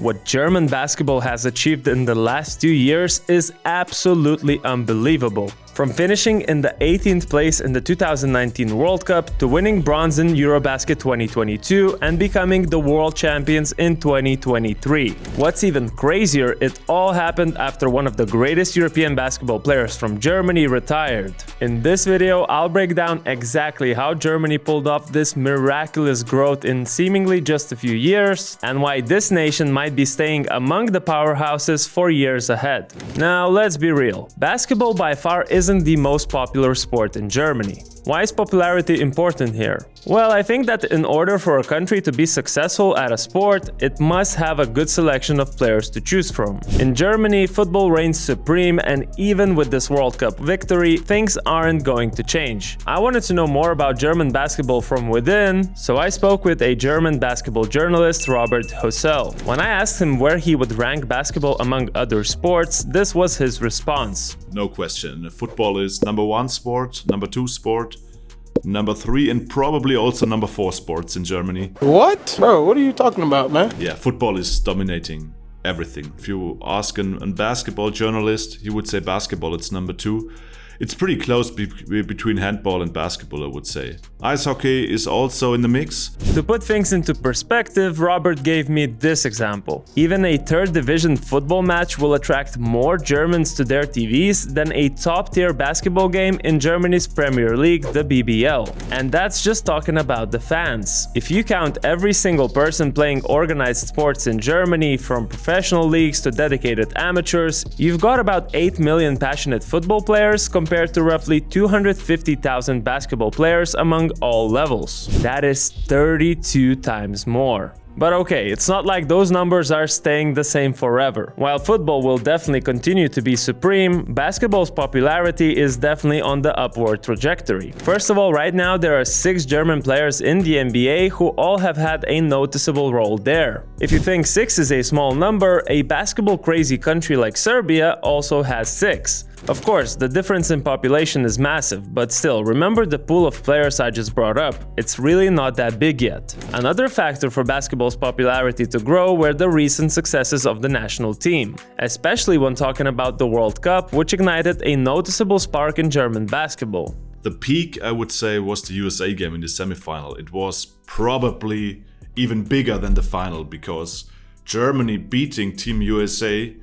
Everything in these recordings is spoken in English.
What German basketball has achieved in the last 2 years is absolutely unbelievable. From finishing in the 18th place in the 2019 World Cup to winning bronze in Eurobasket 2022 and becoming the world champions in 2023. What's even crazier, it all happened after one of the greatest European basketball players from Germany retired. In this video, I'll break down exactly how Germany pulled off this miraculous growth in seemingly just a few years and why this nation might be staying among the powerhouses for years ahead. Now, let's be real. Basketball by far isn't the most popular sport in Germany. Why is popularity important here? Well, I think that in order for a country to be successful at a sport, it must have a good selection of players to choose from. In Germany, football reigns supreme, and even with this World Cup victory, things aren't going to change. I wanted to know more about German basketball from within, so I spoke with a German basketball journalist, Robert Hossel. When I asked him where he would rank basketball among other sports, this was his response. No question. Football is number 1 sport, number 2 sport, number 3 and probably also number 4 sports in Germany. What? Bro, what are you talking about, man? Yeah, football is dominating everything. If you ask a basketball journalist, he would say basketball, it's number 2. It's pretty close between handball and basketball, I would say. Ice hockey is also in the mix. To put things into perspective, Robert gave me this example. Even a third division football match will attract more Germans to their TVs than a top-tier basketball game in Germany's Premier League, the BBL. And that's just talking about the fans. If you count every single person playing organized sports in Germany, from professional leagues to dedicated amateurs, you've got about 8 million passionate football players compared to roughly 250,000 basketball players among all levels. That is 32 times more. But okay, it's not like those numbers are staying the same forever. While football will definitely continue to be supreme, basketball's popularity is definitely on the upward trajectory. First of all, right now there are 6 German players in the NBA who all have had a noticeable role there. If you think 6 is a small number, a basketball-crazy country like Serbia also has 6. Of course, the difference in population is massive, but still, remember the pool of players I just brought up. It's really not that big yet. Another factor for basketball's popularity to grow were the recent successes of the national team, especially when talking about the World Cup, which ignited a noticeable spark in German basketball. The peak, I would say, was the USA game in the semifinal. It was probably even bigger than the final because Germany beating Team USA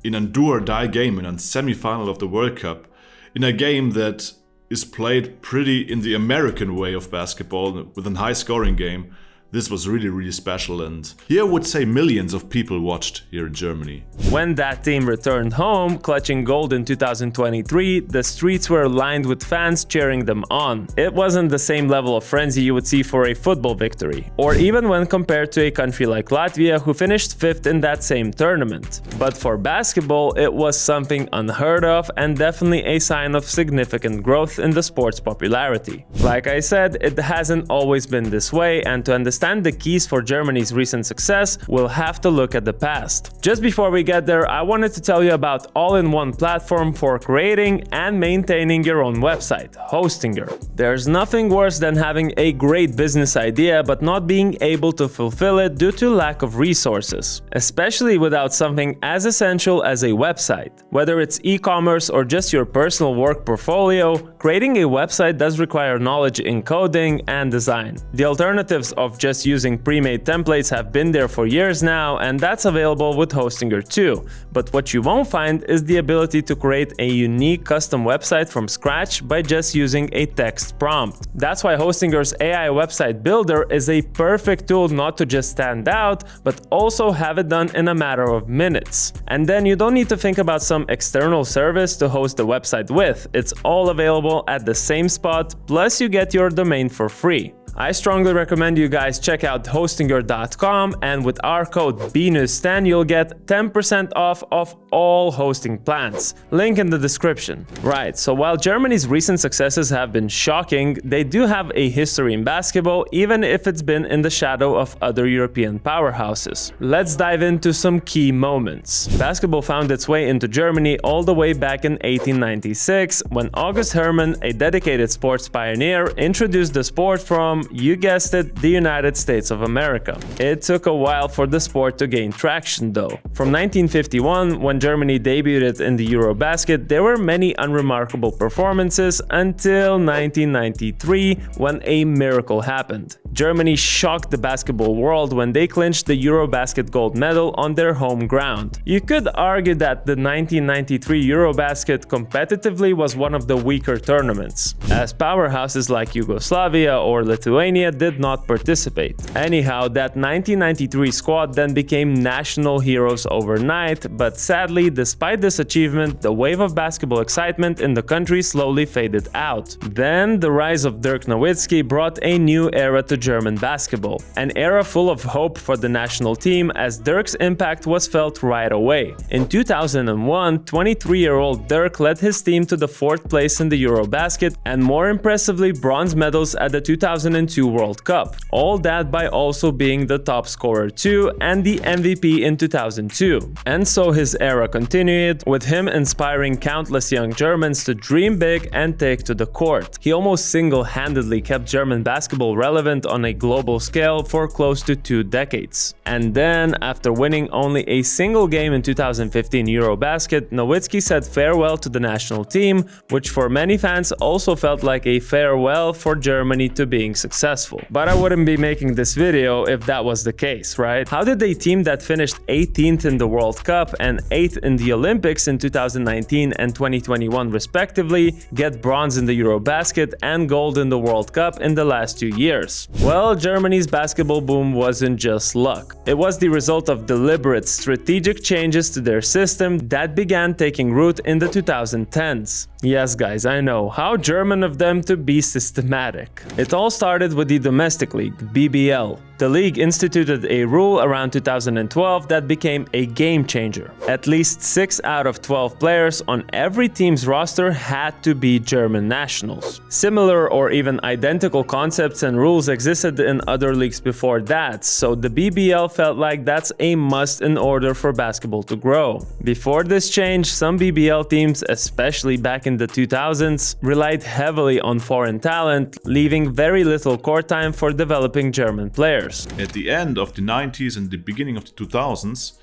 in a do-or-die game in a semi-final of the World Cup, in a game that is played pretty in the American way of basketball with a high-scoring game. This was really special, and here I would say millions of people watched here in Germany. When that team returned home, clutching gold in 2023, the streets were lined with fans cheering them on. It wasn't the same level of frenzy you would see for a football victory, or even when compared to a country like Latvia, who finished 5th in that same tournament. But for basketball, it was something unheard of and definitely a sign of significant growth in the sport's popularity. Like I said, it hasn't always been this way, and to understand the keys for Germany's recent success, we'll have to look at the past. Just before we get there, I wanted to tell you about all-in-one platform for creating and maintaining your own website, Hostinger. There's nothing worse than having a great business idea but not being able to fulfill it due to lack of resources, especially without something as essential as a website. Whether it's e-commerce or just your personal work portfolio, creating a website does require knowledge in coding and design. The alternatives of just using pre-made templates have been there for years now, and that's available with Hostinger too. But what you won't find is the ability to create a unique custom website from scratch by just using a text prompt. That's why Hostinger's AI website builder is a perfect tool not to just stand out, but also have it done in a matter of minutes. And then you don't need to think about some external service to host the website with. It's all available at the same spot, plus you get your domain for free. I strongly recommend you guys check out hostinger.com, and with our code BNews10 you'll get 10% off of all hosting plans. Link in the description. Right, so while Germany's recent successes have been shocking, they do have a history in basketball, even if it's been in the shadow of other European powerhouses. Let's dive into some key moments. Basketball found its way into Germany all the way back in 1896, when August Hermann, a dedicated sports pioneer, introduced the sport from from, you guessed it, the United States of America. It took a while for the sport to gain traction though. From 1951, when Germany debuted in the Eurobasket, there were many unremarkable performances until 1993, when a miracle happened. Germany shocked the basketball world when they clinched the Eurobasket gold medal on their home ground. You could argue that the 1993 Eurobasket competitively was one of the weaker tournaments, as powerhouses like Yugoslavia or Lithuania did not participate. Anyhow, that 1993 squad then became national heroes overnight, but sadly, despite this achievement, the wave of basketball excitement in the country slowly faded out. Then, the rise of Dirk Nowitzki brought a new era to German basketball, an era full of hope for the national team as Dirk's impact was felt right away. In 2001, 23-year-old Dirk led his team to the 4th place in the Eurobasket and more impressively bronze medals at the 2002 World Cup. All that by also being the top scorer too and the MVP in 2002. And so his era continued, with him inspiring countless young Germans to dream big and take to the court. He almost single-handedly kept German basketball relevant on a global scale for close to 2 decades. And then, after winning only a single game in 2015 Eurobasket, Nowitzki said farewell to the national team, which for many fans also felt like a farewell for Germany to being successful. But I wouldn't be making this video if that was the case, right? How did a team that finished 18th in the World Cup and 8th in the Olympics in 2019 and 2021 respectively get bronze in the Eurobasket and gold in the World Cup in the last 2 years? Well, Germany's basketball boom wasn't just luck. It was the result of deliberate, strategic changes to their system that began taking root in the 2010s. Yes guys, I know, how German of them to be systematic. It all started with the domestic league, BBL. The league instituted a rule around 2012 that became a game changer. At least 6 out of 12 players on every team's roster had to be German nationals. Similar or even identical concepts and rules existed in other leagues before that, so the BBL felt like that's a must in order for basketball to grow. Before this change, some BBL teams, especially back in the 2000s, relied heavily on foreign talent, leaving very little court time for developing German players. At the end of the 90s and the beginning of the 2000s,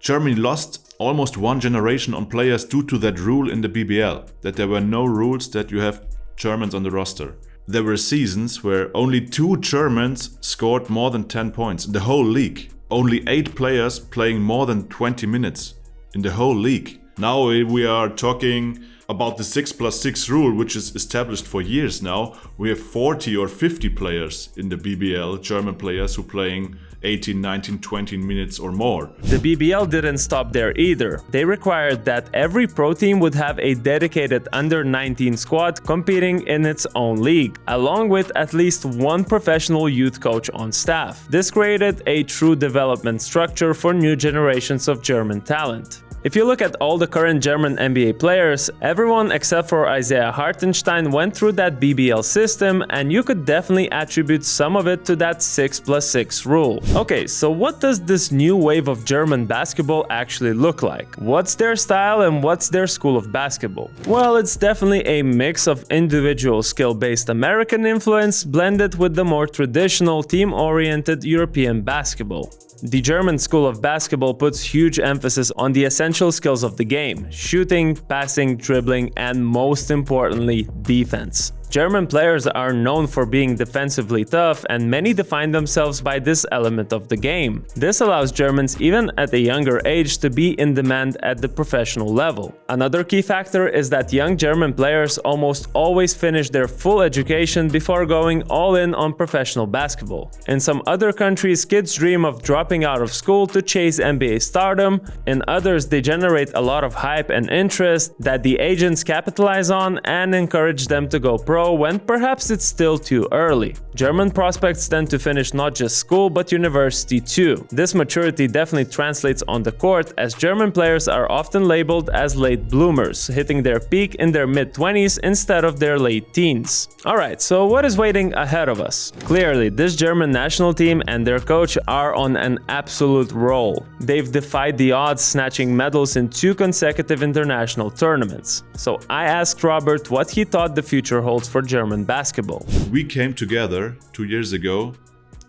Germany lost almost one generation on players due to that rule in the BBL, that there were no rules that you have Germans on the roster. There were seasons where only 2 Germans scored more than 10 points in the whole league. Only 8 players playing more than 20 minutes in the whole league. Now we are talking about the 6+6 rule, which is established for years now. We have 40 or 50 players in the BBL, German players who playing 18, 19, 20 minutes or more. The BBL didn't stop there either. They required that every pro team would have a dedicated under-19 squad competing in its own league, along with at least one professional youth coach on staff. This created a true development structure for new generations of German talent. If you look at all the current German NBA players, everyone except for Isaiah Hartenstein went through that BBL system, and you could definitely attribute some of it to that 6+6 rule. Okay, so what does this new wave of German basketball actually look like? What's their style and what's their school of basketball? Well, it's definitely a mix of individual skill-based American influence blended with the more traditional team-oriented European basketball. The German school of basketball puts huge emphasis on the essential skills of the game: shooting, passing, dribbling, and most importantly, defense. German players are known for being defensively tough, and many define themselves by this element of the game. This allows Germans, even at a younger age, to be in demand at the professional level. Another key factor is that young German players almost always finish their full education before going all in on professional basketball. In some other countries, kids dream of dropping out of school to chase NBA stardom. In others, they generate a lot of hype and interest that the agents capitalize on and encourage them to go pro when perhaps it's still too early. German prospects tend to finish not just school but university too. This maturity definitely translates on the court, as German players are often labeled as late bloomers, hitting their peak in their mid-20s instead of their late teens. Alright, so what is waiting ahead of us? Clearly, this German national team and their coach are on an absolute roll. They've defied the odds, snatching medals in 2 consecutive international tournaments. So I asked Robert what he thought the future holds records for German basketball. We came together 2 years ago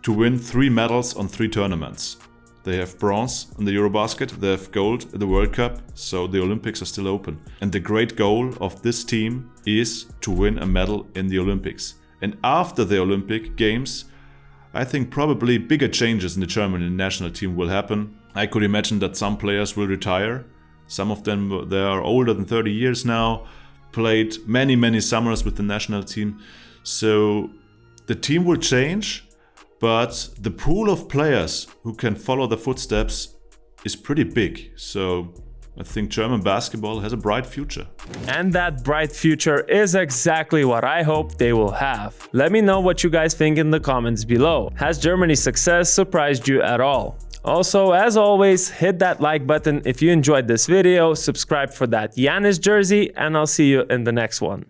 to win 3 medals on 3 tournaments. They have bronze in the Eurobasket, they have gold in the World Cup, so the Olympics are still open. And the great goal of this team is to win a medal in the Olympics. And after the Olympic Games, I think probably bigger changes in the German national team will happen. I could imagine that some players will retire. Some of them, they are older than 30 years now, played many summers with the national team. So the team will change, but the pool of players who can follow the footsteps is pretty big. So I think German basketball has a bright future. And that bright future is exactly what I hope they will have. Let me know what you guys think in the comments below. Has Germany's success surprised you at all? Also, as always, hit that like button if you enjoyed this video, subscribe for that Giannis jersey, and I'll see you in the next one.